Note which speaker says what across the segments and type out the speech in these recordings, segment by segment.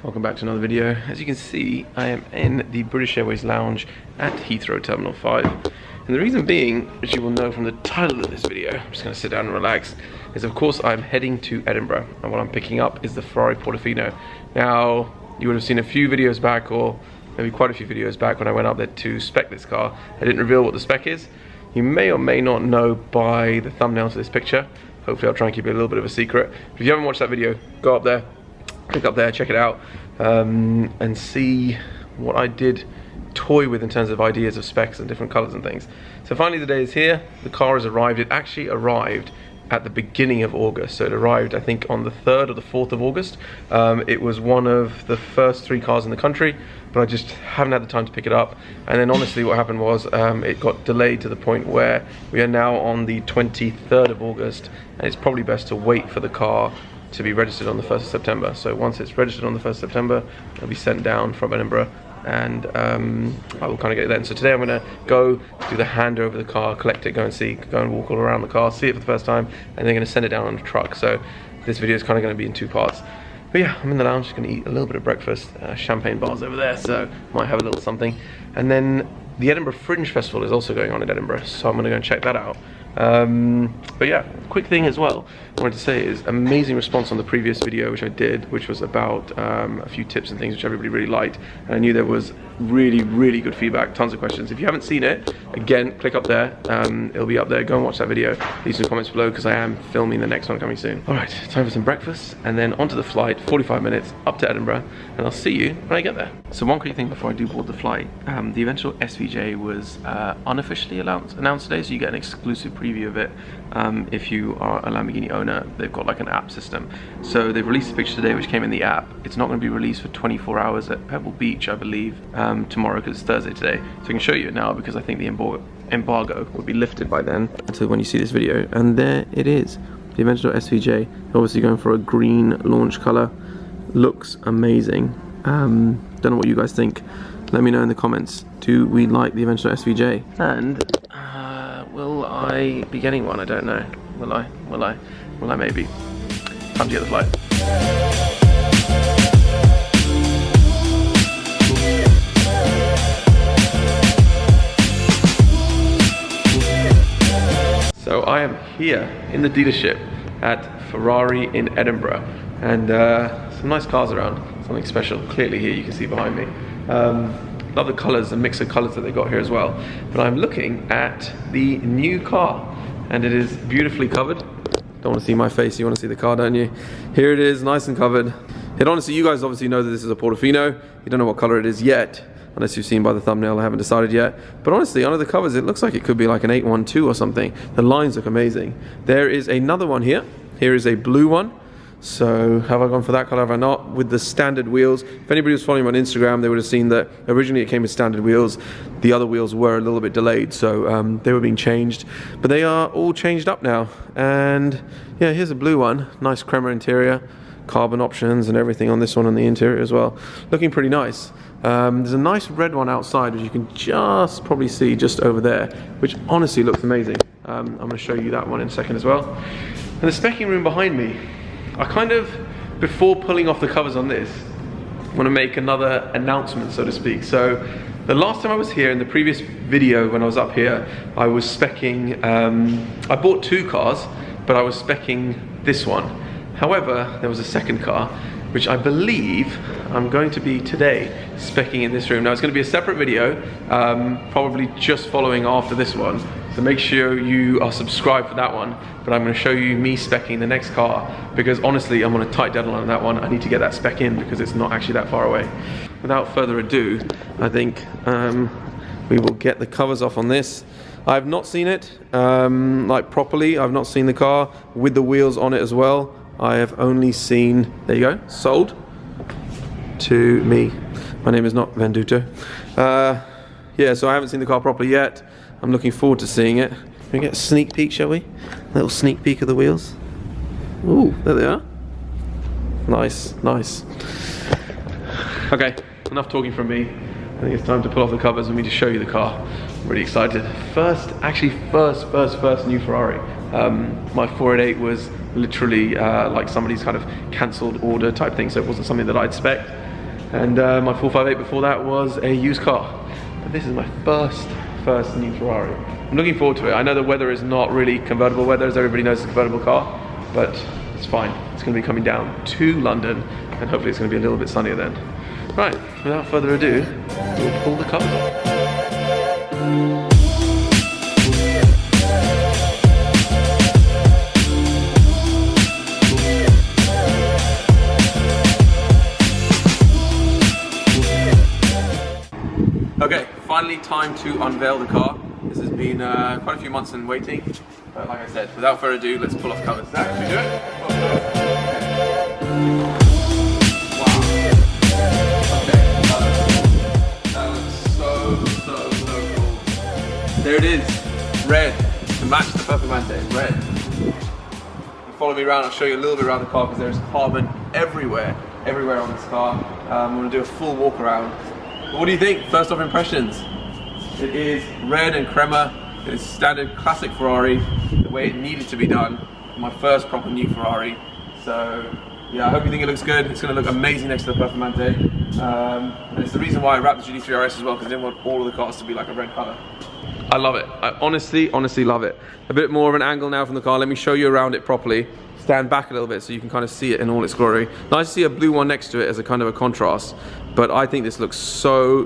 Speaker 1: Welcome back to another video. As you can see, I am in the British Airways lounge at Heathrow Terminal 5. And the reason being, as you will know from the title of this video, I'm just going to sit down and relax, is of course I'm heading to Edinburgh. And what I'm picking up is the Ferrari Portofino. Now, you would have seen a few videos back, or maybe quite a few videos back, when I went up there to spec this car. I didn't reveal what the spec is. You may or may not know by the thumbnail to this picture. Hopefully I'll try and keep it a little bit of a secret. If you haven't watched that video, go up there, click up there, check it out, and see what I did toy with in terms of ideas of specs and different colors and things. So finally the day is here. The car has arrived. It actually arrived at the beginning of August. So it arrived, I think, on the 3rd or the 4th of August. It was one of the first 3 cars in the country, but I just haven't had the time to pick it up. And then honestly what happened was it got delayed to the point where we are now on the 23rd of August, and it's probably best to wait for the car to be registered on the 1st of September. So once it's registered on the 1st of September, it'll be sent down from Edinburgh, and I will kind of get it then. So today I'm going to go do the handover of the car, collect it, go and walk all around the car, see it for the first time, and they're going to send it down on a truck. So this video is kind of going to be in 2 parts. But yeah, I'm in the lounge, just going to eat a little bit of breakfast. Champagne bars over there, so might have a little something. And then the Edinburgh Fringe Festival is also going on in Edinburgh, so I'm going to go and check that out. But yeah, quick thing as well I wanted to say is amazing response on the previous video which I did, which was about a few tips and things which everybody really liked, and I knew there was really good feedback, tons of questions. If you haven't seen it, again, click up there, it'll be up there. Go and watch that video, leave some comments below because I am filming the next one coming soon. Alright, time for some breakfast and then onto the flight, 45 minutes up to Edinburgh, and I'll see you when I get there. So one quick thing before I do board the flight, the eventual SVJ was unofficially announced today, so you get an exclusive preview of it. If you are a Lamborghini owner, they've got like an app system. So they've released a picture today which came in the app. It's not going to be released for 24 hours at Pebble Beach, I believe, tomorrow, because it's Thursday today. So I can show you it now because I think the embargo will be lifted by then until when you see this video. And there it is, the eventual SVJ. Obviously going for a green launch color. Looks amazing. Don't know what you guys think. Let me know in the comments. Do we like the eventual SVJ? And will I be getting one? I don't know. Will I? Will I? Will I maybe? Time to get the flight. So I am here in the dealership at Ferrari in Edinburgh, and some nice cars around. Something special clearly here you can see behind me. Love the colours, the mix of colours that they got here as well. But I'm looking at the new car, and it is beautifully covered. Don't want to see my face, you want to see the car, don't you? Here it is, nice and covered. It honestly, you guys obviously know that this is a Portofino. You don't know what colour it is yet, unless you've seen by the thumbnail. I haven't decided yet. But honestly, under the covers, it looks like it could be like an 812 or something. The lines look amazing. There is another one here. Here is a blue one. So have I gone for that color, have I not? With the standard wheels. If anybody was following me on Instagram, they would have seen that originally it came with standard wheels. The other wheels were a little bit delayed, so they were being changed. But they are all changed up now. And yeah, here's a blue one. Nice crema interior, carbon options and everything on this one on the interior as well. Looking pretty nice. There's a nice red one outside, which you can just probably see just over there, which honestly looks amazing. I'm going to show you that one in a second as well. And the specking room behind me, I kind of, before pulling off the covers on this, want to make another announcement, so to speak. So the last time I was here, in the previous video when I was up here, I was speccing, I bought 2 cars, but I was speccing this one. However, there was a second car, which I believe I'm going to be today speccing in this room. Now it's going to be a separate video, probably just following after this one. So make sure you are subscribed for that one. But I'm going to show you me speccing the next car, because honestly I'm on a tight deadline on that one. I need to get that spec in because it's not actually that far away. Without further ado, I think we will get the covers off on this. I've not seen it like properly. I've not seen the car with the wheels on it as well. I have only seen, there you go, sold to me. My name is not Venduto. Yeah, so I haven't seen the car properly yet. I'm looking forward to seeing it. Can we get a sneak peek, shall we? A little sneak peek of the wheels. Ooh, there they are. Nice, nice. Okay, enough talking from me. I think it's time to pull off the covers and me to show you the car. I'm really excited. First new Ferrari. My 488 was literally like somebody's kind of cancelled order type thing, so it wasn't something that I'd spec'd. And my 458 before that was a used car. But this is my first new Ferrari. I'm looking forward to it. I know the weather is not really convertible weather, as everybody knows it's a convertible car, but it's fine. It's going to be coming down to London, and hopefully it's going to be a little bit sunnier then. Right, without further ado, we'll pull the covers off. Okay, finally time to unveil the car. This has been quite a few months in waiting, but like I said, without further ado, let's pull off the covers. Zach, should we do it? Wow. Okay, that looks so cool. There it is, red, to match the Performante, red. Follow me around, I'll show you a little bit around the car because there's carbon everywhere on this car. I'm going to do a full walk around. What do you think? First off impressions. It is red and crema. It is standard classic Ferrari, the way it needed to be done. My first proper new Ferrari. So yeah, I hope you think it looks good. It's going to look amazing next to the Performante. And it's the reason why I wrapped the GT3 RS as well, because I didn't want all of the cars to be like a red color. I love it. I honestly love it. A bit more of an angle now from the car. Let me show you around it properly. Stand back a little bit so you can kind of see it in all its glory. Nice to see a blue one next to it as a kind of a contrast, but I think this looks so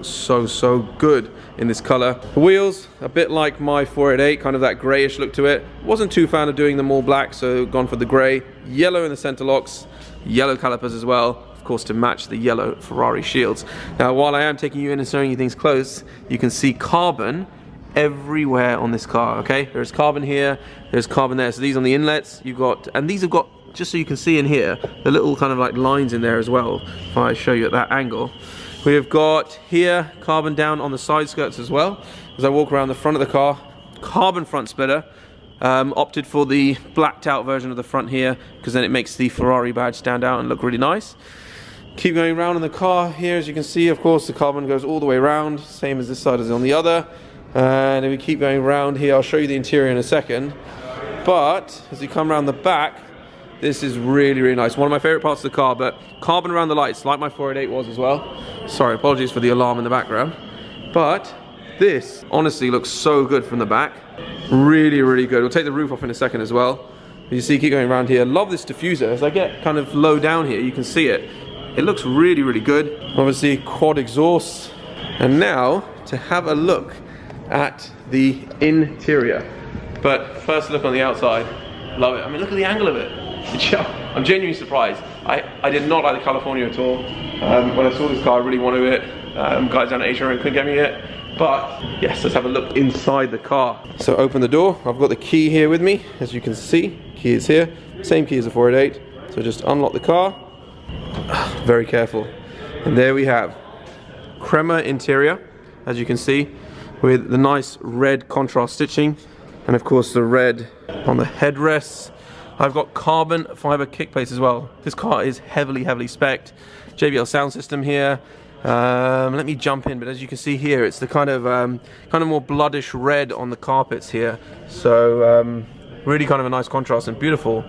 Speaker 1: good in this color. The wheels, a bit like my 488, kind of that grayish look to it. Wasn't too fan of doing them all black, so gone for the gray. Yellow in the center locks, yellow calipers as well, of course, to match the yellow Ferrari shields. Now, while I am taking you in and showing you things close, you can see carbon everywhere on this car. Okay, there's carbon here, there's carbon there. So these on the inlets you've got, and these have got, just so you can see in here, the little kind of like lines in there as well. If I show you at that angle, we've got here carbon down on the side skirts as well. As I walk around the front of the car, carbon front splitter. Opted for the blacked out version of the front here because then it makes the Ferrari badge stand out and look really nice. Keep going around in the car here, as you can see, of course the carbon goes all the way around, same as this side as on the other. And if we keep going around here, I'll show you the interior in a second. But as you come around the back, this is really nice. One of my favorite parts of the car, but carbon around the lights, like my 488 was as well. Sorry, apologies for the alarm in the background. But this honestly looks so good from the back. Really good. We'll take the roof off in a second as well. You see, keep going around here. Love this diffuser. As I get kind of low down here, you can see it. It looks really good. Obviously, quad exhaust. And now to have a look at the interior. But first look on the outside. Love it. I mean, look at the angle of it. I'm genuinely surprised. I did not like the California at all. When I saw this car, I really wanted it. Guys down at Asia couldn't get me it. But yes, let's have a look inside the car. So open the door. I've got the key here with me, as you can see. Key is here. Same key as the 488. So just unlock the car. Very careful. And there we have crema interior, as you can see, with the nice red contrast stitching, and of course the red on the headrests. I've got carbon fiber kick plates as well. This car is heavily spec'd. JBL sound system here. Let me jump in, but as you can see here, it's the kind of more bloodish red on the carpets here. So really kind of a nice contrast, and beautiful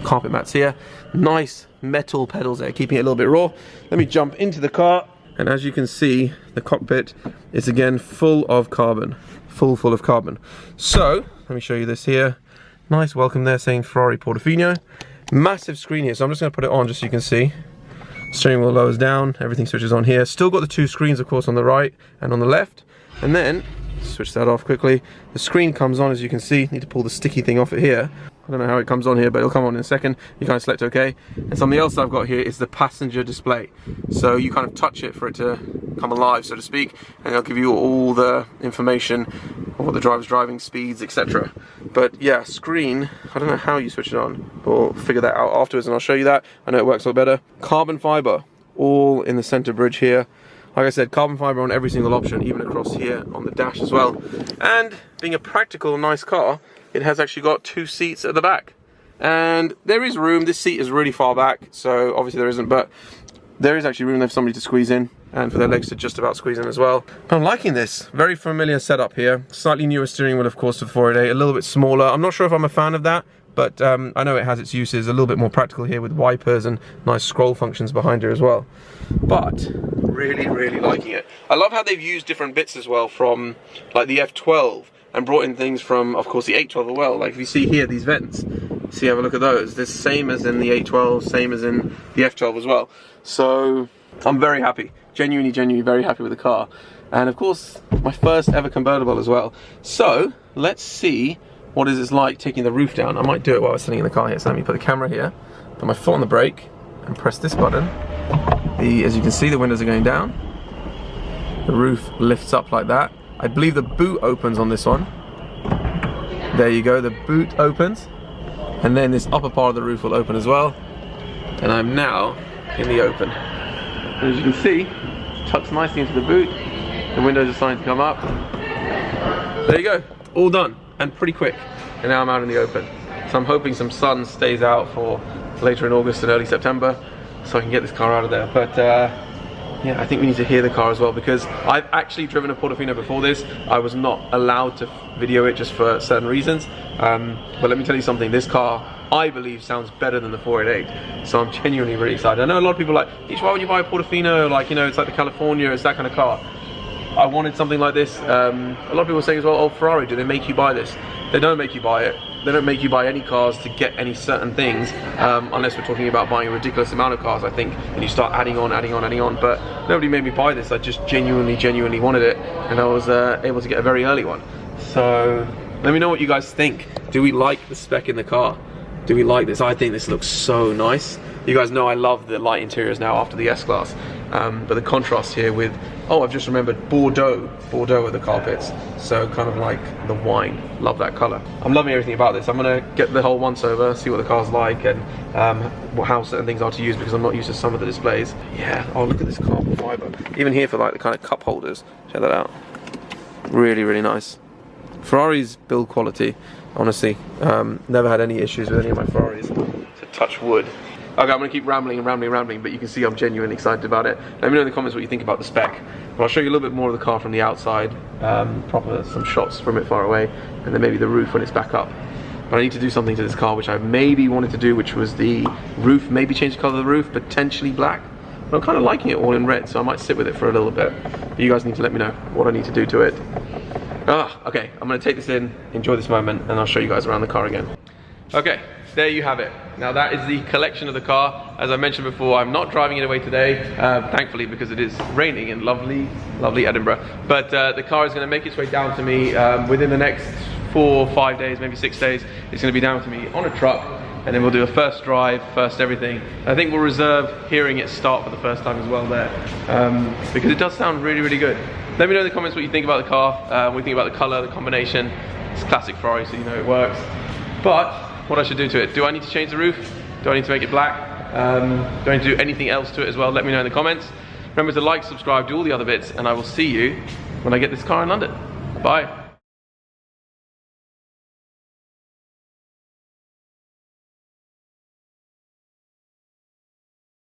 Speaker 1: carpet mats here. Nice metal pedals there, keeping it a little bit raw. Let me jump into the car. And as you can see, the cockpit is again full of carbon, full of carbon. So let me show you this here. Nice welcome there saying Ferrari Portofino. Massive screen here, so I'm just going to put it on just so you can see. Steering wheel lowers down, everything switches on here. Still got the two screens, of course, on the right and on the left. And then switch that off quickly. The screen comes on, as you can see. Need to pull the sticky thing off it here. I don't know how it comes on here, but it'll come on in a second. You kind of select OK. And something else I've got here is the passenger display. So you kind of touch it for it to come alive, so to speak, and it'll give you all the information of what the driver's driving, speeds, etc. But yeah, screen, I don't know how you switch it on. We'll figure that out afterwards and I'll show you that. I know it works a lot better. Carbon fiber, all in the center bridge here. Like I said, carbon fiber on every single option, even across here on the dash as well. And being a practical, nice car, it has actually got two seats at the back. And there is room. This seat is really far back, so obviously there isn't, but there is actually room there for somebody to squeeze in and for their legs to just about squeeze in as well. I'm liking this. Very familiar setup here. Slightly newer steering wheel, of course, to 488, a little bit smaller. I'm not sure if I'm a fan of that, but I know it has its uses. A little bit more practical here with wipers and nice scroll functions behind her as well. But really, really liking it. I love how they've used different bits as well from like the F12 and brought in things from, of course, the 812 as well. Like if you see here, these vents, see, have a look at those. They're the same as in the 812, same as in the F12 as well. So I'm very happy, genuinely very happy with the car. And of course, my first ever convertible as well. So let's see what it's like taking the roof down. I might do it while I was sitting in the car here. So let me put the camera here, put my foot on the brake, and press this button. As you can see, the windows are going down. The roof lifts up like that. I believe the boot opens on this one. There you go, the boot opens. And then this upper part of the roof will open as well. And I'm now in the open. And as you can see, it tucks nicely into the boot. The windows are starting to come up. There you go, all done, and pretty quick. And now I'm out in the open. So I'm hoping some sun stays out for later in August and early September, so I can get this car out of there. But yeah, I think we need to hear the car as well, because I've actually driven a Portofino before this. I was not allowed to video it just for certain reasons. But let me tell you something, this car, I believe, sounds better than the 488. So I'm genuinely really excited. I know a lot of people are like, Ish, why would you buy a Portofino? Like, you know, it's like the California, it's that kind of car. I wanted something like this. A lot of people are saying as well, oh, Ferrari, do they make you buy this? They don't make you buy it. They don't make you buy any cars to get any certain things, unless we're talking about buying a ridiculous amount of cars, I think, and you start adding on. But nobody made me buy this. I just genuinely wanted it, and I was able to get a very early one. So let me know what you guys think. Do we like the spec in the car? Do we like this? I think this looks so nice. You guys know I love the light interiors now after the S-Class, but the contrast here with, oh, I've just remembered, Bordeaux are the carpets, so kind of like the wine. Love that color. I'm loving everything about this. I'm gonna get the whole once over, see what the car's like, and how certain things are to use, because I'm not used to some of the displays. Yeah, oh, look at this carbon fiber. Even here for like the kind of cup holders, check that out. Really nice. Ferrari's build quality, honestly, never had any issues with any of my Ferraris, to touch wood. Okay, I'm gonna keep rambling, but you can see I'm genuinely excited about it. Let me know in the comments what you think about the spec. But I'll show you a little bit more of the car from the outside, some shots from it far away, and then maybe the roof when it's back up. But I need to do something to this car, which I maybe wanted to do, which was the roof, maybe change the color of the roof, potentially black. But I'm kind of liking it all in red, so I might sit with it for a little bit. But you guys need to let me know what I need to do to it. Okay, I'm gonna take this in, enjoy this moment, and I'll show you guys around the car again. Okay, there you have it. Now that is the collection of the car. As I mentioned before, I'm not driving it away today, thankfully, because it is raining in lovely Edinburgh. But the car is gonna make its way down to me within the next 4 or 5 days, maybe 6 days. It's gonna be down to me on a truck, and then we'll do a first drive, first everything. I think we'll reserve hearing it start for the first time as well there, because it does sound really good. Let me know in the comments what you think about the car, what you think about the color, the combination. It's classic Ferrari, so you know it works. But what I should do to it. Do I need to change the roof? Do I need to make it black? Do I need to do anything else to it as well? Let me know in the comments. Remember to like, subscribe, do all the other bits, and I will see you when I get this car in London. Bye.